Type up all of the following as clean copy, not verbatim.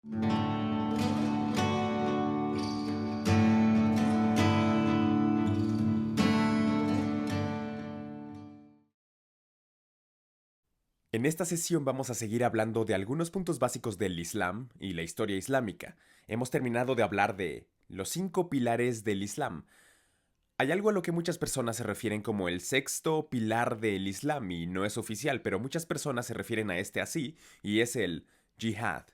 En esta sesión vamos a seguir hablando de algunos puntos básicos del Islam y la historia islámica. Hemos terminado de hablar de los 5 pilares del Islam. Hay algo a lo que muchas personas se refieren como el sexto pilar del Islam y no es oficial, pero muchas personas se refieren a este así y es el yihad.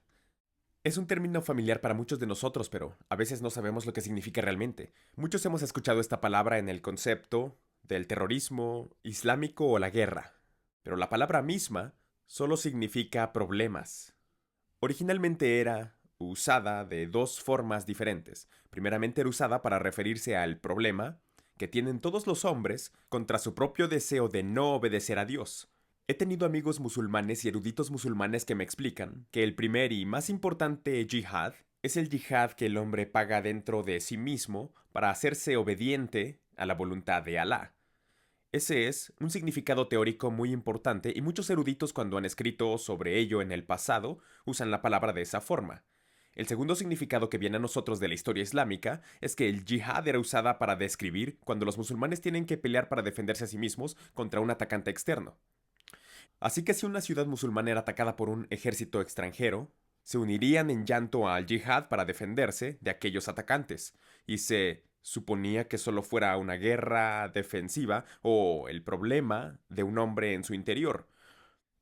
Es un término familiar para muchos de nosotros, pero a veces no sabemos lo que significa realmente. Muchos hemos escuchado esta palabra en el concepto del terrorismo islámico o la guerra, pero la palabra misma solo significa problemas. Originalmente era usada de dos formas diferentes. Primeramente era usada para referirse al problema que tienen todos los hombres contra su propio deseo de no obedecer a Dios. He tenido amigos musulmanes y eruditos musulmanes que me explican que el primer y más importante yihad es el yihad que el hombre paga dentro de sí mismo para hacerse obediente a la voluntad de Alá. Ese es un significado teórico muy importante y muchos eruditos cuando han escrito sobre ello en el pasado usan la palabra de esa forma. El segundo significado que viene a nosotros de la historia islámica es que el yihad era usada para describir cuando los musulmanes tienen que pelear para defenderse a sí mismos contra un atacante externo. Así que si una ciudad musulmana era atacada por un ejército extranjero, se unirían en llanto al yihad para defenderse de aquellos atacantes, y se suponía que solo fuera una guerra defensiva o el problema de un hombre en su interior.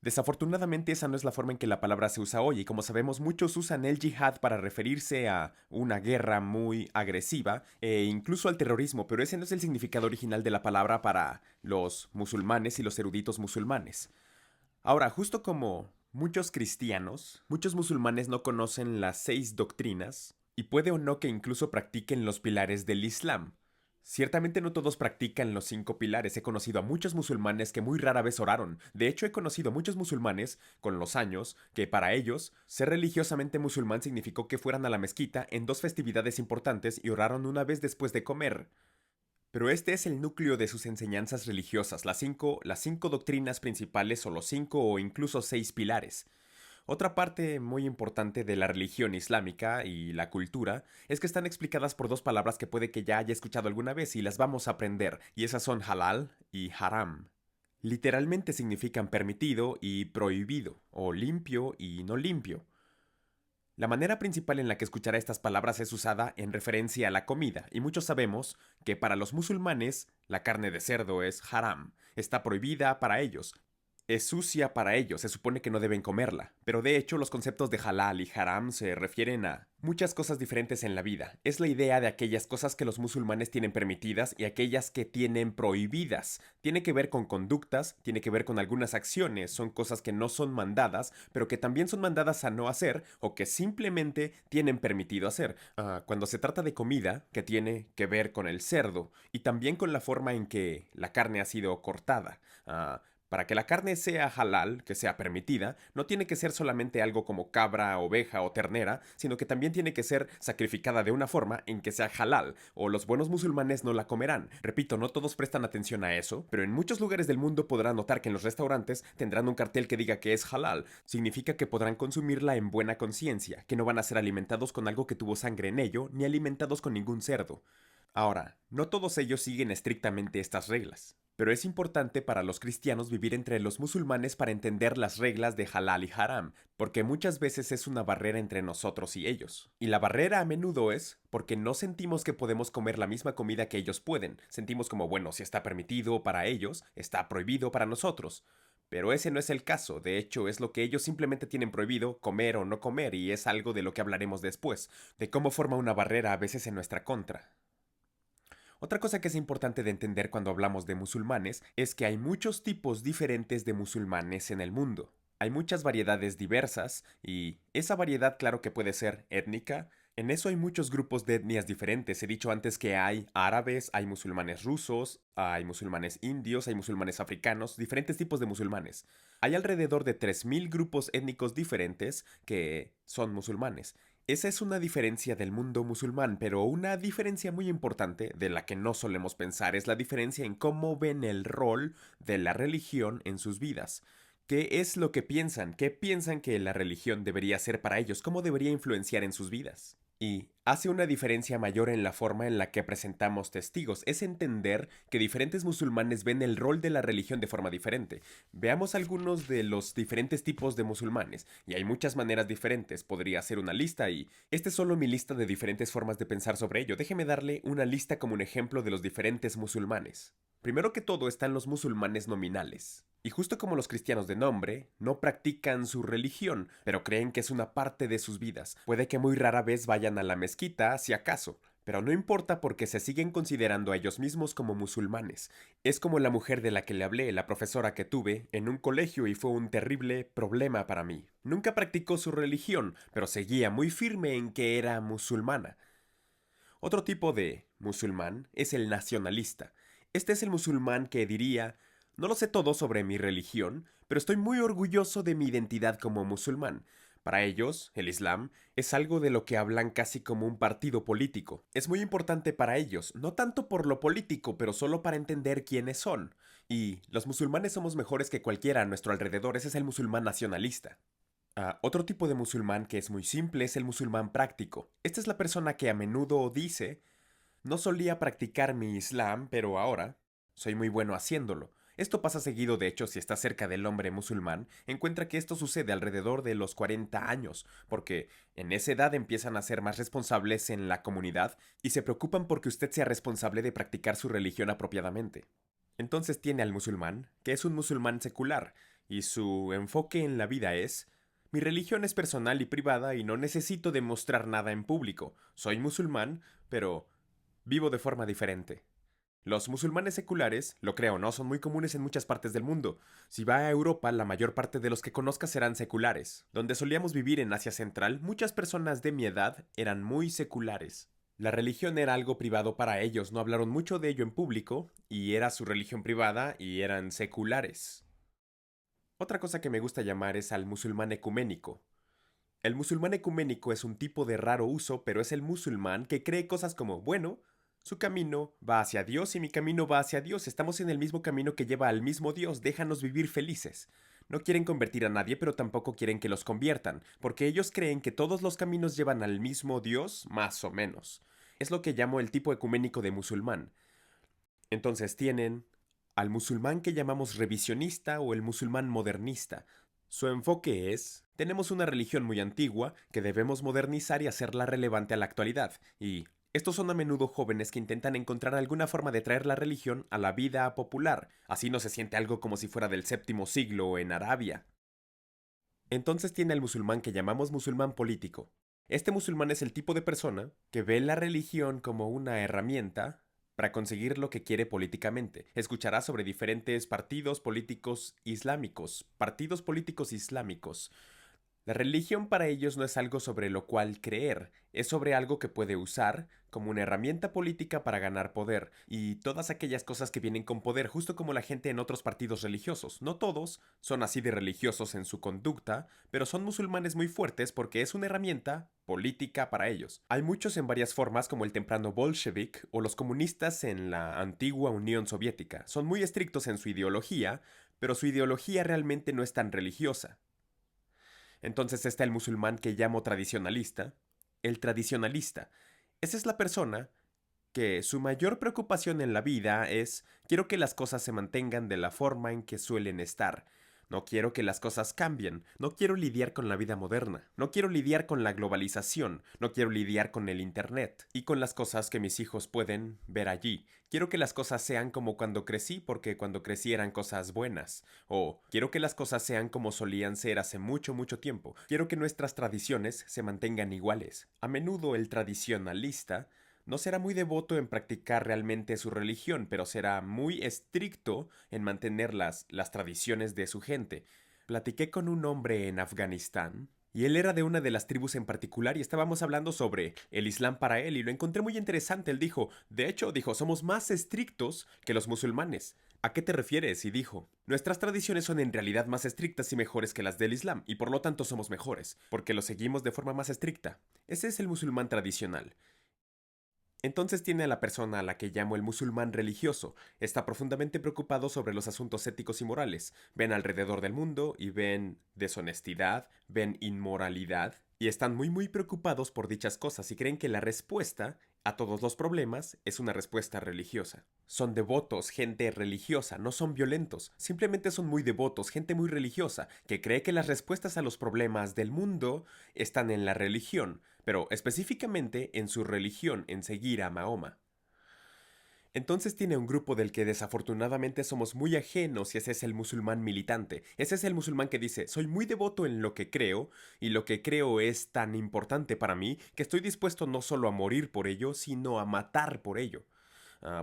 Desafortunadamente esa no es la forma en que la palabra se usa hoy y como sabemos muchos usan el yihad para referirse a una guerra muy agresiva e incluso al terrorismo, pero ese no es el significado original de la palabra para los musulmanes y los eruditos musulmanes. Ahora, justo como muchos cristianos, muchos musulmanes no conocen las 6 doctrinas y puede o no que incluso practiquen los pilares del Islam. Ciertamente no todos practican los 5 pilares. He conocido a muchos musulmanes que muy rara vez oraron. De hecho, he conocido a muchos musulmanes, con los años, que para ellos, ser religiosamente musulmán significó que fueran a la mezquita en 2 festividades importantes y oraron una vez después de comer. Pero este es el núcleo de sus enseñanzas religiosas, las cinco doctrinas principales o los 5 o incluso 6 pilares. Otra parte muy importante de la religión islámica y la cultura es que están explicadas por dos palabras que puede que ya haya escuchado alguna vez y las vamos a aprender, y esas son halal y haram. Literalmente significan permitido y prohibido, o limpio y no limpio. La manera principal en la que escuchará estas palabras es usada en referencia a la comida, y muchos sabemos que para los musulmanes la carne de cerdo es haram, está prohibida para ellos, es sucia para ellos, se supone que no deben comerla, pero de hecho los conceptos de halal y haram se refieren a muchas cosas diferentes en la vida. Es la idea de aquellas cosas que los musulmanes tienen permitidas y aquellas que tienen prohibidas. Tiene que ver con conductas, tiene que ver con algunas acciones, son cosas que no son mandadas, pero que también son mandadas a no hacer o que simplemente tienen permitido hacer. Cuando se trata de comida, que tiene que ver con el cerdo y también con la forma en que la carne ha sido cortada. Para que la carne sea halal, que sea permitida, no tiene que ser solamente algo como cabra, oveja o ternera, sino que también tiene que ser sacrificada de una forma en que sea halal, o los buenos musulmanes no la comerán. Repito, no todos prestan atención a eso, pero en muchos lugares del mundo podrán notar que en los restaurantes tendrán un cartel que diga que es halal. Significa que podrán consumirla en buena conciencia, que no van a ser alimentados con algo que tuvo sangre en ello, ni alimentados con ningún cerdo. Ahora, no todos ellos siguen estrictamente estas reglas, pero es importante para los cristianos vivir entre los musulmanes para entender las reglas de halal y haram, porque muchas veces es una barrera entre nosotros y ellos. Y la barrera a menudo es porque no sentimos que podemos comer la misma comida que ellos pueden, sentimos como, bueno, si está permitido para ellos, está prohibido para nosotros. Pero ese no es el caso, de hecho es lo que ellos simplemente tienen prohibido, comer o no comer, y es algo de lo que hablaremos después, de cómo forma una barrera a veces en nuestra contra. Otra cosa que es importante de entender cuando hablamos de musulmanes es que hay muchos tipos diferentes de musulmanes en el mundo. Hay muchas variedades diversas y esa variedad claro que puede ser étnica. En eso hay muchos grupos de etnias diferentes. He dicho antes que hay árabes, hay musulmanes rusos, hay musulmanes indios, hay musulmanes africanos, diferentes tipos de musulmanes. Hay alrededor de 3.000 grupos étnicos diferentes que son musulmanes. Esa es una diferencia del mundo musulmán, pero una diferencia muy importante de la que no solemos pensar es la diferencia en cómo ven el rol de la religión en sus vidas. ¿Qué es lo que piensan? ¿Qué piensan que la religión debería ser para ellos? ¿Cómo debería influenciar en sus vidas? Y hace una diferencia mayor en la forma en la que presentamos testigos. Es entender que diferentes musulmanes ven el rol de la religión de forma diferente. Veamos algunos de los diferentes tipos de musulmanes. Y hay muchas maneras diferentes. Podría hacer una lista y esta es solo mi lista de diferentes formas de pensar sobre ello. Déjeme darle una lista como un ejemplo de los diferentes musulmanes. Primero que todo están los musulmanes nominales. Y justo como los cristianos de nombre, no practican su religión, pero creen que es una parte de sus vidas. Puede que muy rara vez vayan a la mezquita, si acaso, pero no importa porque se siguen considerando a ellos mismos como musulmanes. Es como la mujer de la que le hablé, la profesora que tuve, en un colegio y fue un terrible problema para mí. Nunca practicó su religión, pero seguía muy firme en que era musulmana. Otro tipo de musulmán es el nacionalista. Este es el musulmán que diría: no lo sé todo sobre mi religión, pero estoy muy orgulloso de mi identidad como musulmán. Para ellos, el Islam es algo de lo que hablan casi como un partido político. Es muy importante para ellos, no tanto por lo político, pero solo para entender quiénes son. Y los musulmanes somos mejores que cualquiera a nuestro alrededor, ese es el musulmán nacionalista. Otro tipo de musulmán que es muy simple es el musulmán práctico. Esta es la persona que a menudo dice: no solía practicar mi Islam, pero ahora soy muy bueno haciéndolo. Esto pasa seguido, de hecho, si está cerca del hombre musulmán, encuentra que esto sucede alrededor de los 40 años, porque en esa edad empiezan a ser más responsables en la comunidad y se preocupan porque usted sea responsable de practicar su religión apropiadamente. Entonces tiene al musulmán, que es un musulmán secular, y su enfoque en la vida es: mi religión es personal y privada y no necesito demostrar nada en público. Soy musulmán, pero vivo de forma diferente. Los musulmanes seculares, lo creo o no, son muy comunes en muchas partes del mundo. Si va a Europa, la mayor parte de los que conozca serán seculares. Donde solíamos vivir en Asia Central, muchas personas de mi edad eran muy seculares. La religión era algo privado para ellos, no hablaron mucho de ello en público, y era su religión privada y eran seculares. Otra cosa que me gusta llamar es al musulmán ecuménico. El musulmán ecuménico es un tipo de raro uso, pero es el musulmán que cree cosas como: bueno, su camino va hacia Dios y mi camino va hacia Dios, estamos en el mismo camino que lleva al mismo Dios, déjanos vivir felices. No quieren convertir a nadie, pero tampoco quieren que los conviertan, porque ellos creen que todos los caminos llevan al mismo Dios, más o menos. Es lo que llamo el tipo ecuménico de musulmán. Entonces tienen al musulmán que llamamos revisionista o el musulmán modernista. Su enfoque es: tenemos una religión muy antigua que debemos modernizar y hacerla relevante a la actualidad, y estos son a menudo jóvenes que intentan encontrar alguna forma de traer la religión a la vida popular, así no se siente algo como si fuera del séptimo siglo en Arabia. Entonces tiene al musulmán que llamamos musulmán político. Este musulmán es el tipo de persona que ve la religión como una herramienta para conseguir lo que quiere políticamente. Escuchará sobre diferentes partidos políticos islámicos, La religión para ellos no es algo sobre lo cual creer, es sobre algo que puede usar como una herramienta política para ganar poder, y todas aquellas cosas que vienen con poder, justo como la gente en otros partidos religiosos. No todos son así de religiosos en su conducta, pero son musulmanes muy fuertes porque es una herramienta política para ellos. Hay muchos en varias formas, como el temprano bolshevik o los comunistas en la antigua Unión Soviética. Son muy estrictos en su ideología, pero su ideología realmente no es tan religiosa. Entonces está el musulmán que llamo tradicionalista. El tradicionalista. Esa es la persona que su mayor preocupación en la vida es: quiero que las cosas se mantengan de la forma en que suelen estar. No quiero que las cosas cambien, no quiero lidiar con la vida moderna, no quiero lidiar con la globalización, no quiero lidiar con el internet y con las cosas que mis hijos pueden ver allí. Quiero que las cosas sean como cuando crecí porque cuando crecí eran cosas buenas. O quiero que las cosas sean como solían ser hace mucho, mucho tiempo. Quiero que nuestras tradiciones se mantengan iguales. A menudo el tradicionalista no será muy devoto en practicar realmente su religión, pero será muy estricto en mantener las tradiciones de su gente. Platiqué con un hombre en Afganistán, y él era de una de las tribus en particular y estábamos hablando sobre el Islam para él y lo encontré muy interesante. Él dijo: de hecho, dijo, somos más estrictos que los musulmanes. ¿A qué te refieres? Y dijo: nuestras tradiciones son en realidad más estrictas y mejores que las del Islam, y por lo tanto somos mejores, porque lo seguimos de forma más estricta. Ese es el musulmán tradicional. Entonces tiene a la persona a la que llamo el musulmán religioso. Está profundamente preocupado sobre los asuntos éticos y morales. Ven alrededor del mundo y ven deshonestidad, ven inmoralidad, y están muy preocupados por dichas cosas y creen que la respuesta a todos los problemas es una respuesta religiosa. Son devotos, gente religiosa, no son violentos, simplemente son muy devotos, gente muy religiosa, que cree que las respuestas a los problemas del mundo están en la religión, pero específicamente en su religión, en seguir a Mahoma. Entonces tiene un grupo del que desafortunadamente somos muy ajenos y ese es el musulmán militante. Ese es el musulmán que dice, soy muy devoto en lo que creo y lo que creo es tan importante para mí que estoy dispuesto no solo a morir por ello, sino a matar por ello.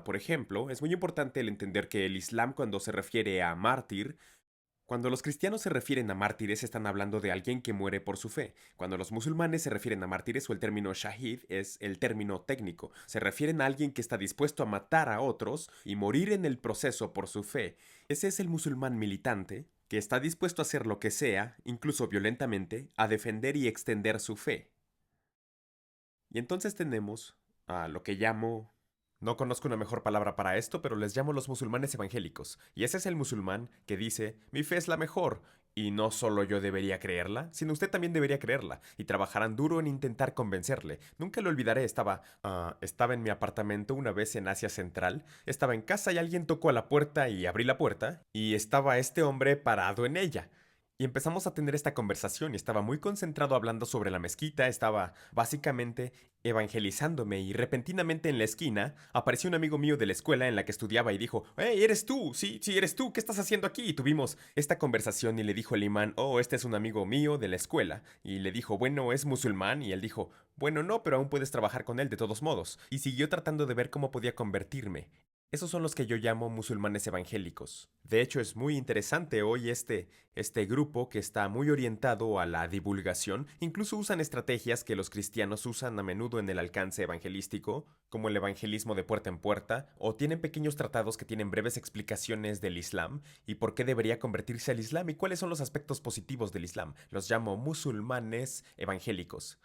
Por ejemplo, es muy importante el entender que el Islam cuando se refiere a mártir cuando los cristianos se refieren a mártires están hablando de alguien que muere por su fe. Cuando los musulmanes se refieren a mártires o el término shahid es el término técnico. Se refieren a alguien que está dispuesto a matar a otros y morir en el proceso por su fe. Ese es el musulmán militante que está dispuesto a hacer lo que sea, incluso violentamente, a defender y extender su fe. Y entonces tenemos a lo que llamo no conozco una mejor palabra para esto, pero les llamo los musulmanes evangélicos. Y ese es el musulmán que dice, mi fe es la mejor. Y no solo yo debería creerla, sino usted también debería creerla. Y trabajarán duro en intentar convencerle. Nunca lo olvidaré, estaba en mi apartamento una vez en Asia Central. Estaba en casa y alguien tocó a la puerta y abrí la puerta. Y estaba este hombre parado en ella. Y empezamos a tener esta conversación y estaba muy concentrado hablando sobre la mezquita, estaba básicamente evangelizándome y repentinamente en la esquina apareció un amigo mío de la escuela en la que estudiaba y dijo, ¡Hey, eres tú! Sí, sí, eres tú, ¿qué estás haciendo aquí? Y tuvimos esta conversación y le dijo el imán, oh, este es un amigo mío de la escuela. Y le dijo, bueno, ¿es musulmán? Y él dijo, bueno, no, pero aún puedes trabajar con él de todos modos. Y siguió tratando de ver cómo podía convertirme. Esos son los que yo llamo musulmanes evangélicos. De hecho, es muy interesante hoy este grupo que está muy orientado a la divulgación, incluso usan estrategias que los cristianos usan a menudo en el alcance evangelístico, como el evangelismo de puerta en puerta, o tienen pequeños tratados que tienen breves explicaciones del Islam y por qué debería convertirse al Islam y cuáles son los aspectos positivos del Islam. Los llamo musulmanes evangélicos.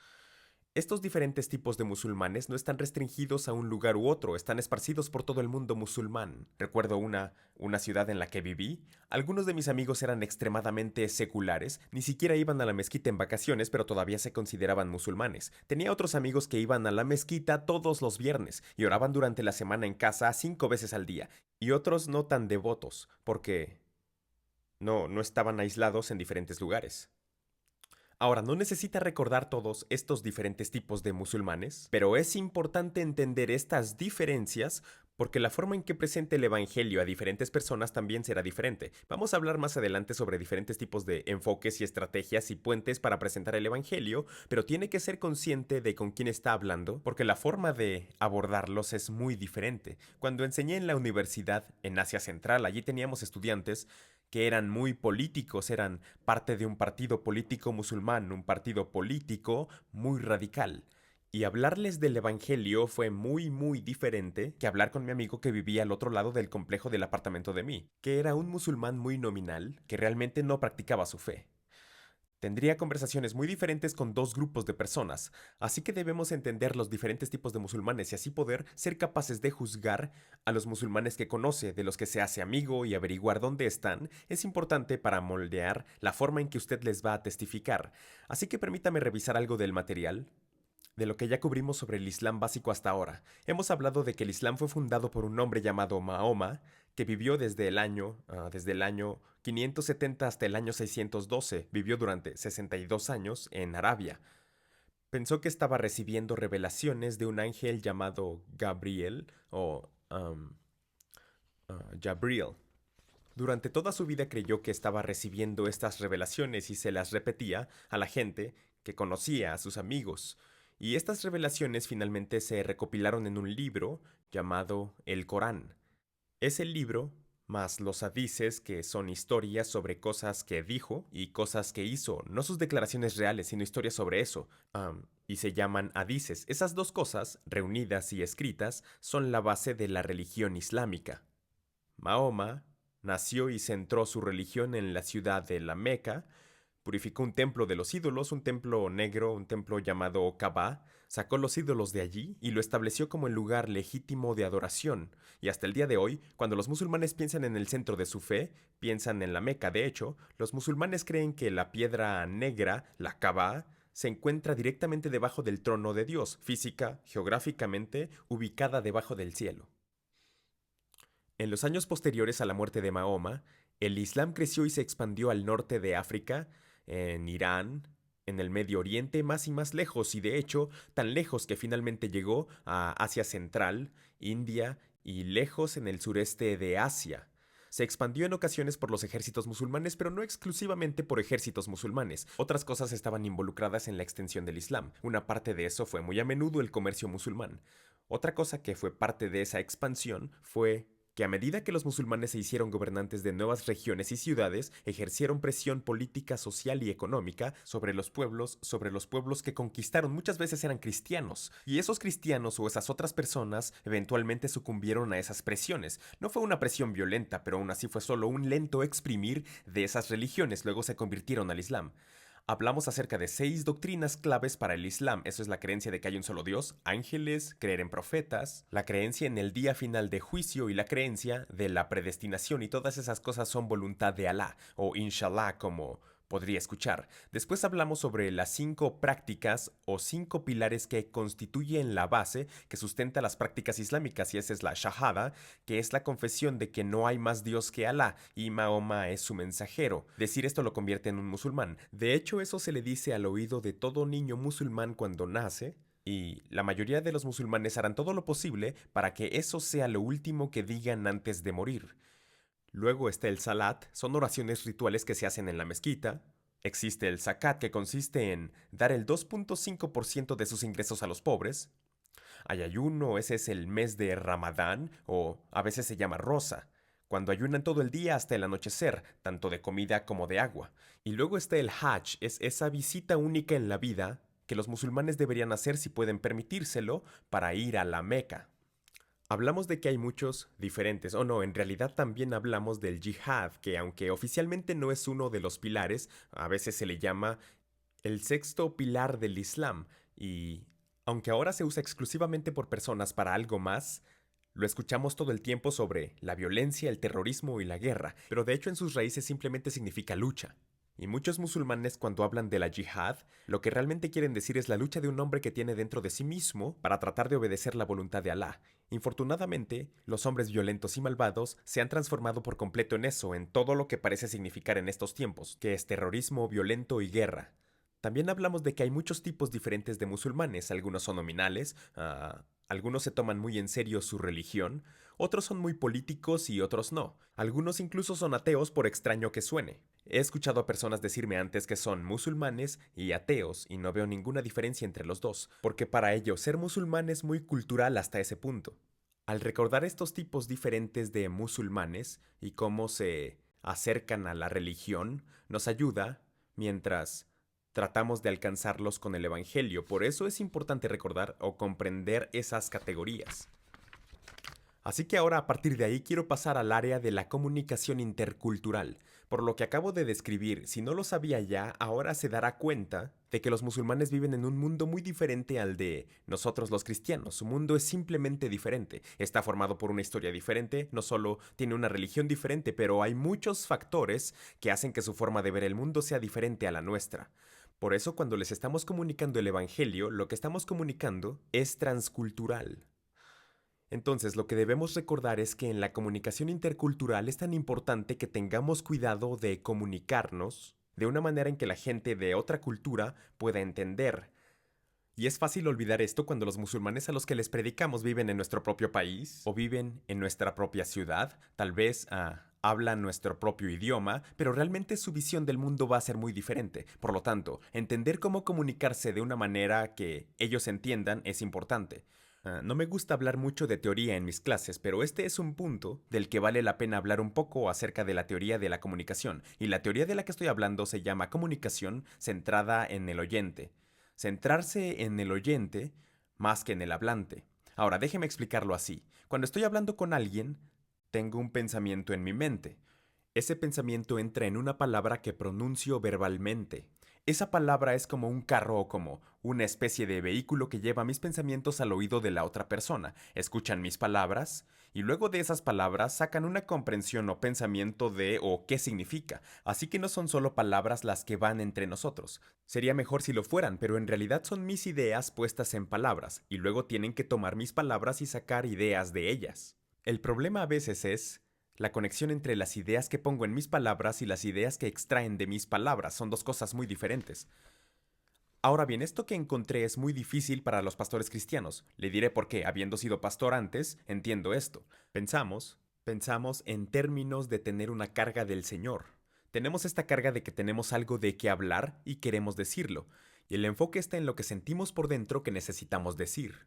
Estos diferentes tipos de musulmanes no están restringidos a un lugar u otro, están esparcidos por todo el mundo musulmán. Recuerdo una ciudad en la que viví. Algunos de mis amigos eran extremadamente seculares, ni siquiera iban a la mezquita en vacaciones, pero todavía se consideraban musulmanes. Tenía otros amigos que iban a la mezquita todos los viernes y oraban durante la semana en casa 5 veces al día, y otros no tan devotos, porque no estaban aislados en diferentes lugares. Ahora, no necesita recordar todos estos diferentes tipos de musulmanes, pero es importante entender estas diferencias porque la forma en que presente el Evangelio a diferentes personas también será diferente. Vamos a hablar más adelante sobre diferentes tipos de enfoques y estrategias y puentes para presentar el Evangelio, pero tiene que ser consciente de con quién está hablando porque la forma de abordarlos es muy diferente. Cuando enseñé en la universidad en Asia Central, allí teníamos estudiantes que eran muy políticos, eran parte de un partido político musulmán, un partido político muy radical. Y hablarles del Evangelio fue muy diferente que hablar con mi amigo que vivía al otro lado del complejo del apartamento de mí, que era un musulmán muy nominal, que realmente no practicaba su fe. Tendría conversaciones muy diferentes con dos grupos de personas, así que debemos entender los diferentes tipos de musulmanes y así poder ser capaces de juzgar a los musulmanes que conoce, de los que se hace amigo y averiguar dónde están, es importante para moldear la forma en que usted les va a testificar. Así que permítame revisar algo del material de lo que ya cubrimos sobre el Islam básico hasta ahora. Hemos hablado de que el Islam fue fundado por un hombre llamado Mahoma, que vivió desde el año 570 hasta el año 612. Vivió durante 62 años en Arabia. Pensó que estaba recibiendo revelaciones de un ángel llamado Gabriel o Jabril. Durante toda su vida creyó que estaba recibiendo estas revelaciones y se las repetía a la gente que conocía, a sus amigos. Y estas revelaciones finalmente se recopilaron en un libro llamado el Corán. Es el libro más los hadices, que son historias sobre cosas que dijo y cosas que hizo, no sus declaraciones reales, sino historias sobre eso, y se llaman hadices. Esas dos cosas, reunidas y escritas, son la base de la religión islámica. Mahoma nació y centró su religión en la ciudad de la Meca, purificó un templo de los ídolos, un templo negro, un templo llamado Kaaba, Sacó los ídolos de allí y lo estableció como el lugar legítimo de adoración, y hasta el día de hoy, cuando los musulmanes piensan en el centro de su fe, piensan en la Meca. De hecho, los musulmanes creen que la piedra negra, la Kaaba, se encuentra directamente debajo del trono de Dios, física, geográficamente, ubicada debajo del cielo. En los años posteriores a la muerte de Mahoma, el Islam creció y se expandió al norte de África, en Irán, en el Medio Oriente, más y más lejos, y de hecho, tan lejos que finalmente llegó a Asia Central, India y lejos en el sureste de Asia. Se expandió en ocasiones por los ejércitos musulmanes, pero no exclusivamente por ejércitos musulmanes. Otras cosas estaban involucradas en la extensión del Islam. Una parte de eso fue muy a menudo el comercio musulmán. Otra cosa que fue parte de esa expansión fue que a medida que los musulmanes se hicieron gobernantes de nuevas regiones y ciudades, ejercieron presión política, social y económica sobre los pueblos que conquistaron. Muchas veces eran cristianos, y esos cristianos o esas otras personas eventualmente sucumbieron a esas presiones. No fue una presión violenta, pero aún así fue solo un lento exprimir de esas religiones, luego se convirtieron al Islam. Hablamos acerca de 6 doctrinas claves para el Islam. Eso es la creencia de que hay un solo Dios, ángeles, creer en profetas, la creencia en el día final de juicio y la creencia de la predestinación, y todas esas cosas son voluntad de Alá, o Inshallah como podría escuchar. Después hablamos sobre las 5 prácticas o 5 pilares que constituyen la base que sustenta las prácticas islámicas, y esa es la Shahada, que es la confesión de que no hay más Dios que Alá y Mahoma es su mensajero. Decir esto lo convierte en un musulmán. De hecho, eso se le dice al oído de todo niño musulmán cuando nace, y la mayoría de los musulmanes harán todo lo posible para que eso sea lo último que digan antes de morir. Luego está el salat, son oraciones rituales que se hacen en la mezquita. Existe el zakat, que consiste en dar el 2.5% de sus ingresos a los pobres. Hay ayuno, ese es el mes de Ramadán, o a veces se llama rosa, cuando ayunan todo el día hasta el anochecer, tanto de comida como de agua. Y luego está el Hajj, es esa visita única en la vida que los musulmanes deberían hacer si pueden permitírselo para ir a la Meca. Hablamos de que hay muchos diferentes, o no, en realidad también hablamos del yihad, que aunque oficialmente no es uno de los pilares, a veces se le llama el sexto pilar del Islam, y aunque ahora se usa exclusivamente por personas para algo más, lo escuchamos todo el tiempo sobre la violencia, el terrorismo y la guerra, pero de hecho en sus raíces simplemente significa lucha. Y muchos musulmanes, cuando hablan de la yihad, lo que realmente quieren decir es la lucha de un hombre que tiene dentro de sí mismo para tratar de obedecer la voluntad de Alá. Infortunadamente, los hombres violentos y malvados se han transformado por completo en eso, en todo lo que parece significar en estos tiempos, que es terrorismo violento y guerra. También hablamos de que hay muchos tipos diferentes de musulmanes. Algunos son nominales, algunos se toman muy en serio su religión, otros son muy políticos y otros no. Algunos incluso son ateos, por extraño que suene. He escuchado a personas decirme antes que son musulmanes y ateos, y no veo ninguna diferencia entre los dos, porque para ellos ser musulmán es muy cultural hasta ese punto. Al recordar estos tipos diferentes de musulmanes y cómo se acercan a la religión, nos ayuda mientras tratamos de alcanzarlos con el Evangelio. Por eso es importante recordar o comprender esas categorías. Así que ahora, a partir de ahí, quiero pasar al área de la comunicación intercultural. Por lo que acabo de describir, si no lo sabía ya, ahora se dará cuenta de que los musulmanes viven en un mundo muy diferente al de nosotros los cristianos. Su mundo es simplemente diferente. Está formado por una historia diferente, no solo tiene una religión diferente, pero hay muchos factores que hacen que su forma de ver el mundo sea diferente a la nuestra. Por eso, cuando les estamos comunicando el Evangelio, lo que estamos comunicando es transcultural. Entonces, lo que debemos recordar es que en la comunicación intercultural es tan importante que tengamos cuidado de comunicarnos de una manera en que la gente de otra cultura pueda entender. Y es fácil olvidar esto cuando los musulmanes a los que les predicamos viven en nuestro propio país o viven en nuestra propia ciudad, tal vez hablan nuestro propio idioma, pero realmente su visión del mundo va a ser muy diferente. Por lo tanto, entender cómo comunicarse de una manera que ellos entiendan es importante. No me gusta hablar mucho de teoría en mis clases, pero este es un punto del que vale la pena hablar un poco acerca de la teoría de la comunicación. Y la teoría de la que estoy hablando se llama comunicación centrada en el oyente. Centrarse en el oyente más que en el hablante. Ahora, déjeme explicarlo así. Cuando estoy hablando con alguien, tengo un pensamiento en mi mente. Ese pensamiento entra en una palabra que pronuncio verbalmente. Esa palabra es como un carro o como una especie de vehículo que lleva mis pensamientos al oído de la otra persona. Escuchan mis palabras y luego de esas palabras sacan una comprensión o pensamiento de o qué significa. Así que no son solo palabras las que van entre nosotros. Sería mejor si lo fueran, pero en realidad son mis ideas puestas en palabras y luego tienen que tomar mis palabras y sacar ideas de ellas. El problema a veces es la conexión entre las ideas que pongo en mis palabras y las ideas que extraen de mis palabras son dos cosas muy diferentes. Ahora bien, esto que encontré es muy difícil para los pastores cristianos. Le diré por qué, habiendo sido pastor antes, entiendo esto. Pensamos en términos de tener una carga del Señor. Tenemos esta carga de que tenemos algo de qué hablar y queremos decirlo, y el enfoque está en lo que sentimos por dentro que necesitamos decir.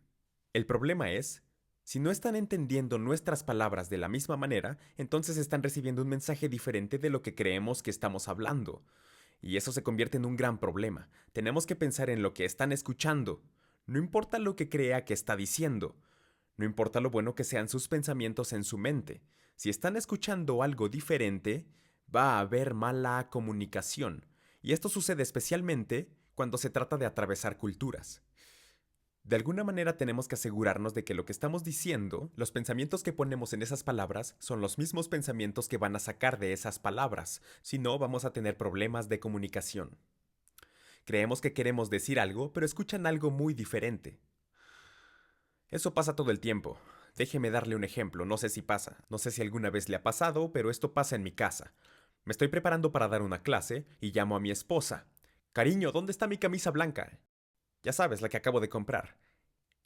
El problema es, si no están entendiendo nuestras palabras de la misma manera, entonces están recibiendo un mensaje diferente de lo que creemos que estamos hablando. Y eso se convierte en un gran problema. Tenemos que pensar en lo que están escuchando. No importa lo que crea que está diciendo. No importa lo bueno que sean sus pensamientos en su mente. Si están escuchando algo diferente, va a haber mala comunicación. Y esto sucede especialmente cuando se trata de atravesar culturas. De alguna manera tenemos que asegurarnos de que lo que estamos diciendo, los pensamientos que ponemos en esas palabras, son los mismos pensamientos que van a sacar de esas palabras, si no vamos a tener problemas de comunicación. Creemos que queremos decir algo, pero escuchan algo muy diferente. Eso pasa todo el tiempo. Déjeme darle un ejemplo, no sé si pasa, no sé si alguna vez le ha pasado, pero esto pasa en mi casa. Me estoy preparando para dar una clase y llamo a mi esposa. Cariño, ¿dónde está mi camisa blanca? Ya sabes, la que acabo de comprar.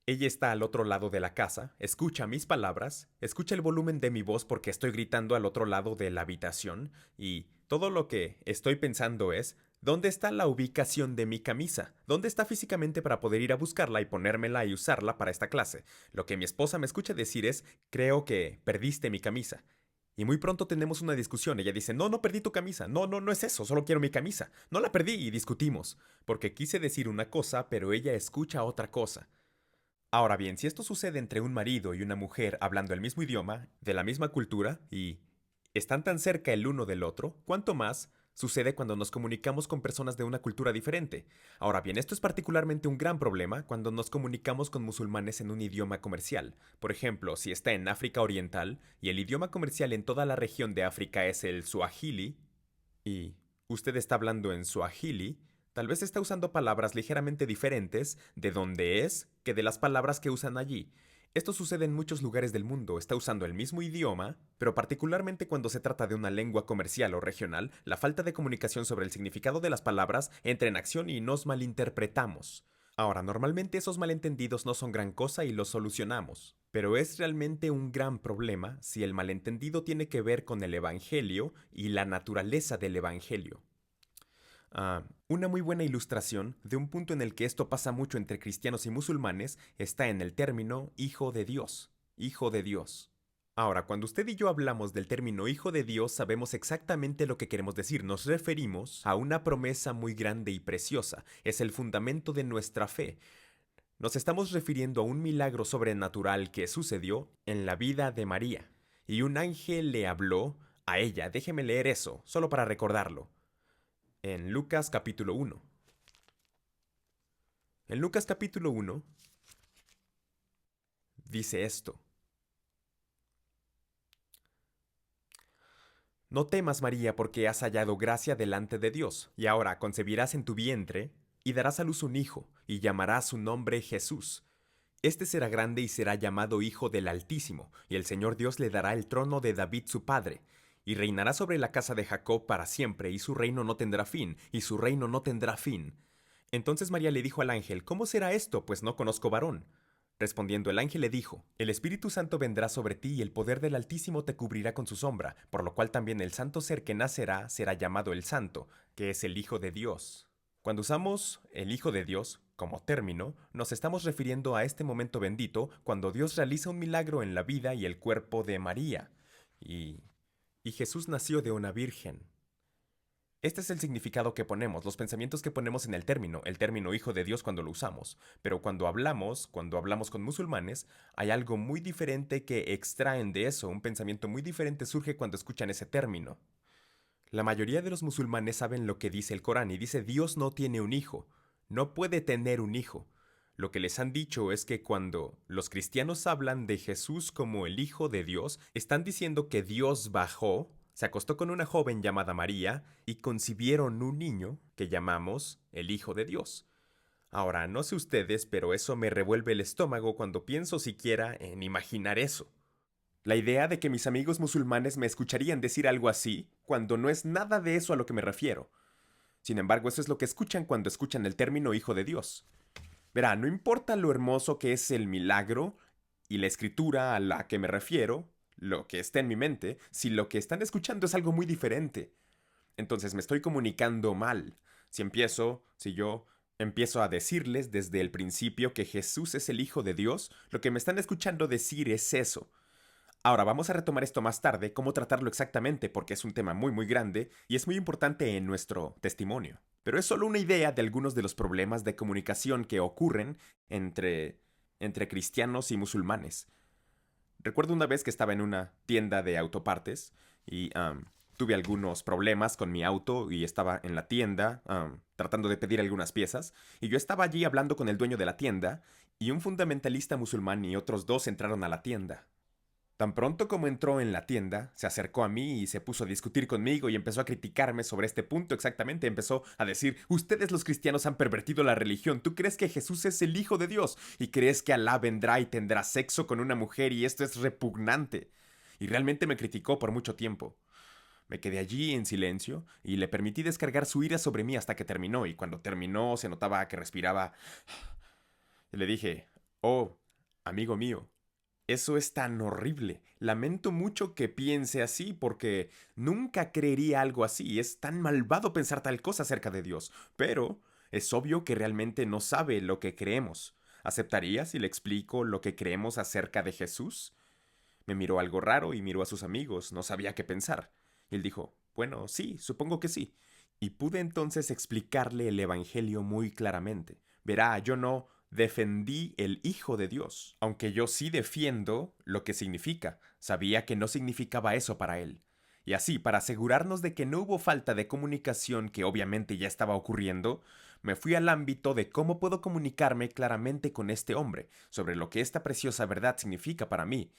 Ella está al otro lado de la casa, escucha mis palabras, escucha el volumen de mi voz porque estoy gritando al otro lado de la habitación, y todo lo que estoy pensando es, ¿dónde está la ubicación de mi camisa? ¿Dónde está físicamente para poder ir a buscarla y ponérmela y usarla para esta clase? Lo que mi esposa me escucha decir es, creo que perdiste mi camisa. Y muy pronto tenemos una discusión. Ella dice, no, no perdí tu camisa. No, no, no es eso, solo quiero mi camisa. No la perdí y discutimos. Porque quise decir una cosa, pero ella escucha otra cosa. Ahora bien, si esto sucede entre un marido y una mujer hablando el mismo idioma, de la misma cultura, y están tan cerca el uno del otro, ¿cuánto más sucede cuando nos comunicamos con personas de una cultura diferente? Ahora bien, esto es particularmente un gran problema cuando nos comunicamos con musulmanes en un idioma comercial. Por ejemplo, si está en África Oriental y el idioma comercial en toda la región de África es el Swahili, y usted está hablando en Swahili, tal vez está usando palabras ligeramente diferentes de donde es que de las palabras que usan allí. Esto sucede en muchos lugares del mundo, está usando el mismo idioma, pero particularmente cuando se trata de una lengua comercial o regional, la falta de comunicación sobre el significado de las palabras entra en acción y nos malinterpretamos. Ahora, normalmente esos malentendidos no son gran cosa y los solucionamos, pero es realmente un gran problema si el malentendido tiene que ver con el Evangelio y la naturaleza del Evangelio. Una muy buena ilustración de un punto en el que esto pasa mucho entre cristianos y musulmanes está en el término hijo de Dios. Hijo de Dios. Ahora, cuando usted y yo hablamos del término hijo de Dios, sabemos exactamente lo que queremos decir. Nos referimos a una promesa muy grande y preciosa. Es el fundamento de nuestra fe. Nos estamos refiriendo a un milagro sobrenatural que sucedió en la vida de María. Y un ángel le habló a ella. Déjeme leer eso, solo para recordarlo. En Lucas capítulo 1. En Lucas capítulo 1 dice esto. No temas, María, porque has hallado gracia delante de Dios, y ahora concebirás en tu vientre, y darás a luz un hijo, y llamarás su nombre Jesús. Este será grande y será llamado Hijo del Altísimo, y el Señor Dios le dará el trono de David su padre, y reinará sobre la casa de Jacob para siempre, y su reino no tendrá fin, y su reino no tendrá fin. Entonces María le dijo al ángel, ¿cómo será esto? Pues no conozco varón. Respondiendo el ángel le dijo, el Espíritu Santo vendrá sobre ti y el poder del Altísimo te cubrirá con su sombra, por lo cual también el santo ser que nacerá será llamado el Santo, que es el Hijo de Dios. Cuando usamos el Hijo de Dios como término, nos estamos refiriendo a este momento bendito cuando Dios realiza un milagro en la vida y el cuerpo de María. Y Jesús nació de una virgen. Este es el significado que ponemos, los pensamientos que ponemos en el término hijo de Dios cuando lo usamos. Pero cuando hablamos con musulmanes, hay algo muy diferente que extraen de eso, un pensamiento muy diferente surge cuando escuchan ese término. La mayoría de los musulmanes saben lo que dice el Corán y dice Dios no tiene un hijo, no puede tener un hijo. Lo que les han dicho es que cuando los cristianos hablan de Jesús como el Hijo de Dios, están diciendo que Dios bajó, se acostó con una joven llamada María y concibieron un niño que llamamos el Hijo de Dios. Ahora, no sé ustedes, pero eso me revuelve el estómago cuando pienso siquiera en imaginar eso. La idea de que mis amigos musulmanes me escucharían decir algo así, cuando no es nada de eso a lo que me refiero. Sin embargo, eso es lo que escuchan cuando escuchan el término Hijo de Dios. Verá, no importa lo hermoso que es el milagro y la escritura a la que me refiero, lo que está en mi mente, si lo que están escuchando es algo muy diferente. Entonces me estoy comunicando mal. Si yo empiezo a decirles desde el principio que Jesús es el Hijo de Dios, lo que me están escuchando decir es eso. Ahora vamos a retomar esto más tarde, cómo tratarlo exactamente, porque es un tema muy grande y es muy importante en nuestro testimonio. Pero es solo una idea de algunos de los problemas de comunicación que ocurren entre, entre cristianos y musulmanes. Recuerdo una vez que estaba en una tienda de autopartes y tuve algunos problemas con mi auto y estaba en la tienda tratando de pedir algunas piezas y yo estaba allí hablando con el dueño de la tienda y un fundamentalista musulmán y otros dos entraron a la tienda. Tan pronto como entró en la tienda, se acercó a mí y se puso a discutir conmigo y empezó a criticarme sobre este punto exactamente. Empezó a decir, ustedes los cristianos han pervertido la religión, tú crees que Jesús es el Hijo de Dios y crees que Alá vendrá y tendrá sexo con una mujer y esto es repugnante. Y realmente me criticó por mucho tiempo. Me quedé allí en silencio y le permití descargar su ira sobre mí hasta que terminó y cuando terminó se notaba que respiraba. Le dije, oh, amigo mío. Eso es tan horrible. Lamento mucho que piense así porque nunca creería algo así. Es tan malvado pensar tal cosa acerca de Dios. Pero es obvio que realmente no sabe lo que creemos. ¿Aceptaría si le explico lo que creemos acerca de Jesús? Me miró algo raro y miró a sus amigos. No sabía qué pensar. Y él dijo, bueno, sí, supongo que sí. Y pude entonces explicarle el Evangelio muy claramente. Verá, yo no defendí el Hijo de Dios, aunque yo sí defiendo lo que significa. Sabía que no significaba eso para él. Y así, para asegurarnos de que no hubo falta de comunicación que obviamente ya estaba ocurriendo, me fui al ámbito de cómo puedo comunicarme claramente con este hombre sobre lo que esta preciosa verdad significa para mí.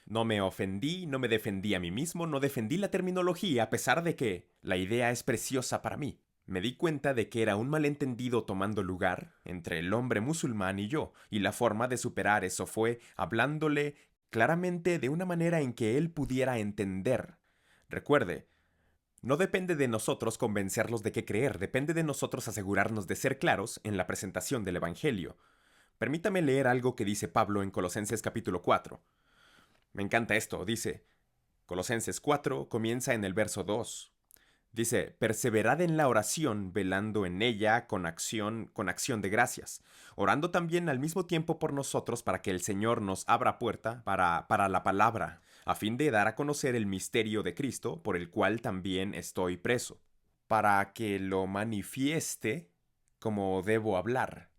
No me ofendí, no me defendí a mí mismo, no defendí la terminología a pesar de que la idea es preciosa para mí. Me di cuenta de que era un malentendido tomando lugar entre el hombre musulmán y yo, y la forma de superar eso fue hablándole claramente de una manera en que él pudiera entender. Recuerde, no depende de nosotros convencerlos de qué creer, depende de nosotros asegurarnos de ser claros en la presentación del Evangelio. Permítame leer algo que dice Pablo en Colosenses capítulo 4. Me encanta esto, dice, Colosenses 4 comienza en el verso 2. Dice, perseverad en la oración, velando en ella con acción de gracias, orando también al mismo tiempo por nosotros para que el Señor nos abra puerta para la palabra, a fin de dar a conocer el misterio de Cristo, por el cual también estoy preso, para que lo manifieste como debo hablar.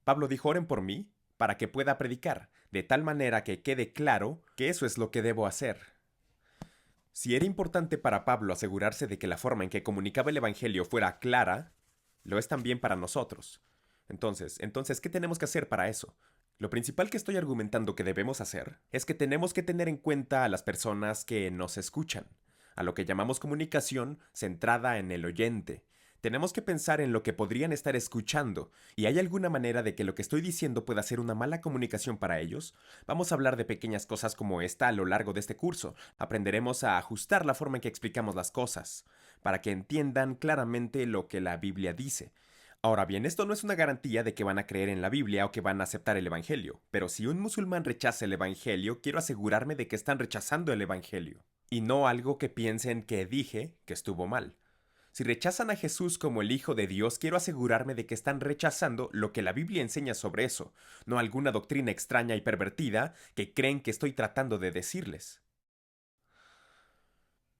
Pablo dijo, oren por mí, para que pueda predicar, de tal manera que quede claro que eso es lo que debo hacer. Si era importante para Pablo asegurarse de que la forma en que comunicaba el Evangelio fuera clara, lo es también para nosotros. Entonces, ¿qué tenemos que hacer para eso? Lo principal que estoy argumentando que debemos hacer es que tenemos que tener en cuenta a las personas que nos escuchan, a lo que llamamos comunicación centrada en el oyente. Tenemos que pensar en lo que podrían estar escuchando, y ¿hay alguna manera de que lo que estoy diciendo pueda ser una mala comunicación para ellos? Vamos a hablar de pequeñas cosas como esta a lo largo de este curso. Aprenderemos a ajustar la forma en que explicamos las cosas, para que entiendan claramente lo que la Biblia dice. Ahora bien, esto no es una garantía de que van a creer en la Biblia o que van a aceptar el Evangelio, pero si un musulmán rechaza el Evangelio, quiero asegurarme de que están rechazando el Evangelio, y no algo que piensen que dije que estuvo mal. Si rechazan a Jesús como el Hijo de Dios, quiero asegurarme de que están rechazando lo que la Biblia enseña sobre eso, no alguna doctrina extraña y pervertida que creen que estoy tratando de decirles.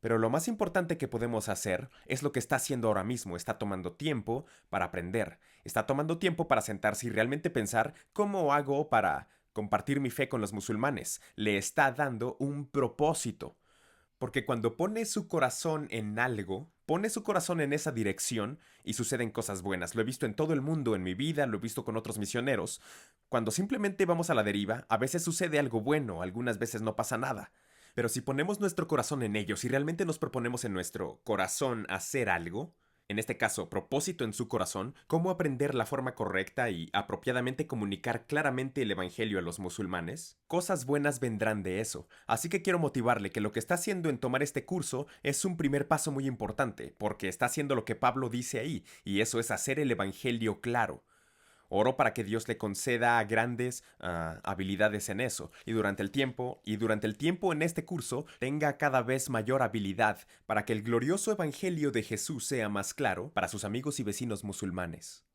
Pero lo más importante que podemos hacer es lo que está haciendo ahora mismo. Está tomando tiempo para aprender. Está tomando tiempo para sentarse y realmente pensar cómo hago para compartir mi fe con los musulmanes. Le está dando un propósito. Porque cuando pone su corazón en algo, pone su corazón en esa dirección y suceden cosas buenas. Lo he visto en todo el mundo, en mi vida, lo he visto con otros misioneros. Cuando simplemente vamos a la deriva, a veces sucede algo bueno, algunas veces no pasa nada. Pero si ponemos nuestro corazón en ello, si realmente nos proponemos en nuestro corazón hacer algo, en este caso, propósito en su corazón, cómo aprender la forma correcta y apropiadamente comunicar claramente el Evangelio a los musulmanes, cosas buenas vendrán de eso. Así que quiero motivarle que lo que está haciendo en tomar este curso es un primer paso muy importante, porque está haciendo lo que Pablo dice ahí, y eso es hacer el Evangelio claro. Oro para que Dios le conceda grandes habilidades en eso, y durante el tiempo en este curso tenga cada vez mayor habilidad para que el glorioso evangelio de Jesús sea más claro para sus amigos y vecinos musulmanes.